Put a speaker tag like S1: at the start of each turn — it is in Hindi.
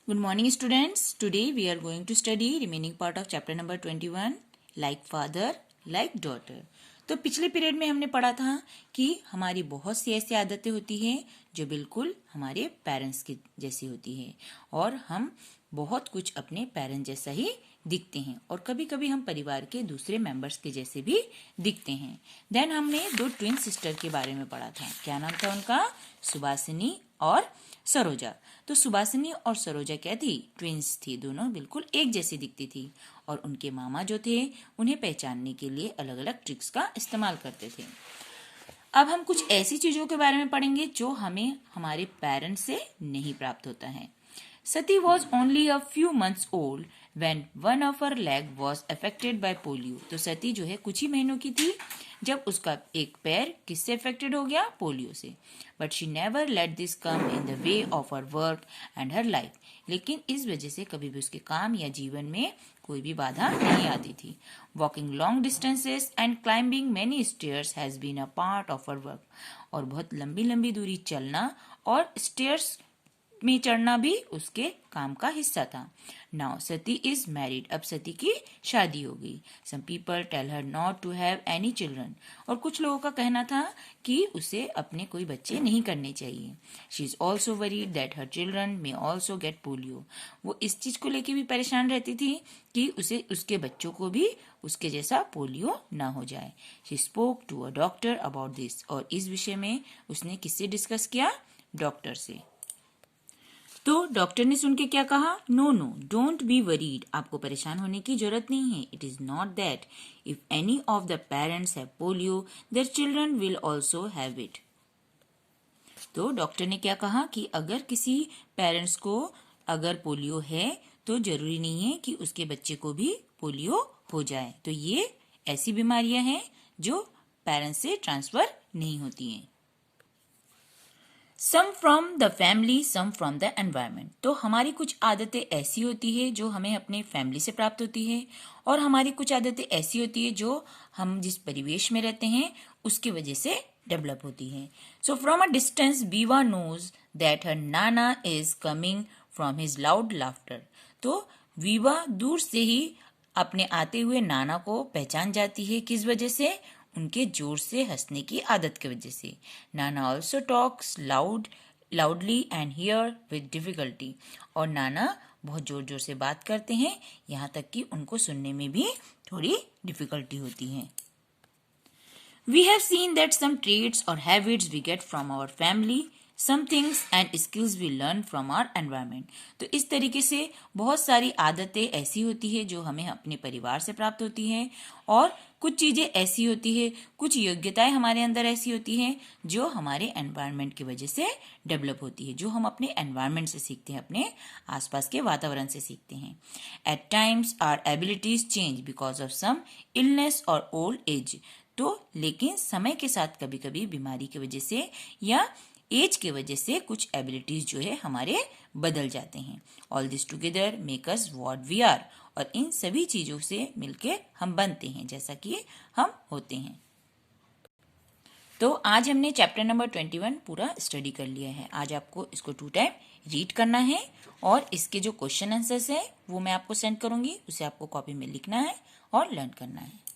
S1: Good morning, students. Today we are going to study remaining part of chapter number 21, like father, like daughter. तो पिछले पीरियड में हमने पढ़ा था कि हमारी बहुत सी ऐसी आदतें होती हैं जो बिल्कुल हमारे पेरेंट्स की जैसी होती है और हम बहुत कुछ अपने पेरेंट्स जैसा ही दिखते हैं और कभी कभी हम परिवार के दूसरे मेंबर्स के जैसे भी दिखते हैं। देन हमने दो ट्विन सिस्टर के बारे में पढ़ा था। क्या नाम था उनका? सुभासिनी और सरोजा। तो सुभासिनी और सरोजा क्या थी? ट्विंस थी। दोनों बिल्कुल एक जैसी दिखती थी और उनके मामा जो थे उन्हें पहचानने के लिए अलग अलग ट्रिक्स का इस्तेमाल करते थे। अब हम कुछ ऐसी चीजों के बारे में पढ़ेंगे जो हमें हमारे पेरेंट्स से नहीं प्राप्त होता है। Sati was only a few months old when one of her leg was affected by polio। तो सती जो है कुछ ही महीनों की थी जब उसका एक पैर किससे अफेक्टेड हो गया? पोलियो से। But she never let this come in the way of her work and her life. लेकिन इस वजह से कभी भी उसके काम या जीवन में कोई भी बाधा नहीं आती थी। Walking long distances and climbing many stairs has been a part of her work. और बहुत लंबी लंबी दूरी चलना और स्टेयर्स में चढ़ना भी उसके काम का हिस्सा था। Now Sati is married. अब सती की शादी हो गई। Some people tell her not to have any children. और कुछ लोगों का कहना था कि उसे अपने कोई बच्चे नहीं करने चाहिए। She is also worried that her children may also get polio. वो इस चीज को लेकर भी परेशान रहती थी कि उसे उसके बच्चों को भी उसके जैसा पोलियो ना हो जाए। She spoke to a doctor about this. और इस विषय में उसने किससे डिस्कस किया? डॉक्टर से। तो डॉक्टर ने सुन के क्या कहा? No no, don't be worried. आपको परेशान होने की जरूरत नहीं है। It is not that if any of the parents have polio their children will also have it. तो डॉक्टर ने क्या कहा कि अगर किसी पेरेंट्स को अगर पोलियो है तो जरूरी नहीं है कि उसके बच्चे को भी पोलियो हो जाए। तो ये ऐसी बीमारियां हैं जो पेरेंट्स से ट्रांसफर नहीं होती हैं। Some from the family, some from the environment. तो हमारी कुछ आदतें ऐसी होती है जो हमें अपने फैमिली से प्राप्त होती है और हमारी कुछ आदतें ऐसी होती है जो हम जिस परिवेश में रहते हैं उसकी वजह से डेवलप होती है। So from a distance Biva knows that her nana is coming from his loud laughter. तो वीवा दूर से ही अपने आते हुए नाना को पहचान जाती है। किस वजह से? उनके जोर से हंसने की आदत की वजह से। नाना also talks loudly and here with difficulty. और नाना बहुत जोर जोर से बात करते हैं, यहाँ तक कि उनको सुनने में भी थोड़ी डिफिकल्टी होती है। We have seen that some traits or habits we get from our family, some things and skills we learn from our environment। तो इस तरीके से बहुत सारी आदतें ऐसी होती है जो हमें अपने परिवार से प्राप्त होती हैं और कुछ चीजें ऐसी होती है, कुछ योग्यताएं हमारे अंदर ऐसी होती हैं जो हमारे एनवायरनमेंट की वजह से डेवलप होती है, जो हम अपने एनवायरनमेंट से सीखते हैं, अपने आसपास के वातावरण से सीखते हैं। At times our abilities change because of some illness और ओल्ड एज। तो लेकिन समय के साथ कभी कभी बीमारी की वजह से या एज की वजह से कुछ एबिलिटीज जो है हमारे बदल जाते हैं। All this together make us what we are. और इन सभी चीजों से मिलके हम बनते हैं जैसा कि हम होते हैं। तो आज हमने चैप्टर नंबर 21 पूरा स्टडी कर लिया है। आज आपको इसको 2 टाइम रीड करना है और इसके जो क्वेश्चन आंसर्स हैं वो मैं आपको सेंड करूंगी, उसे आपको कॉपी में लिखना है और लर्न करना है।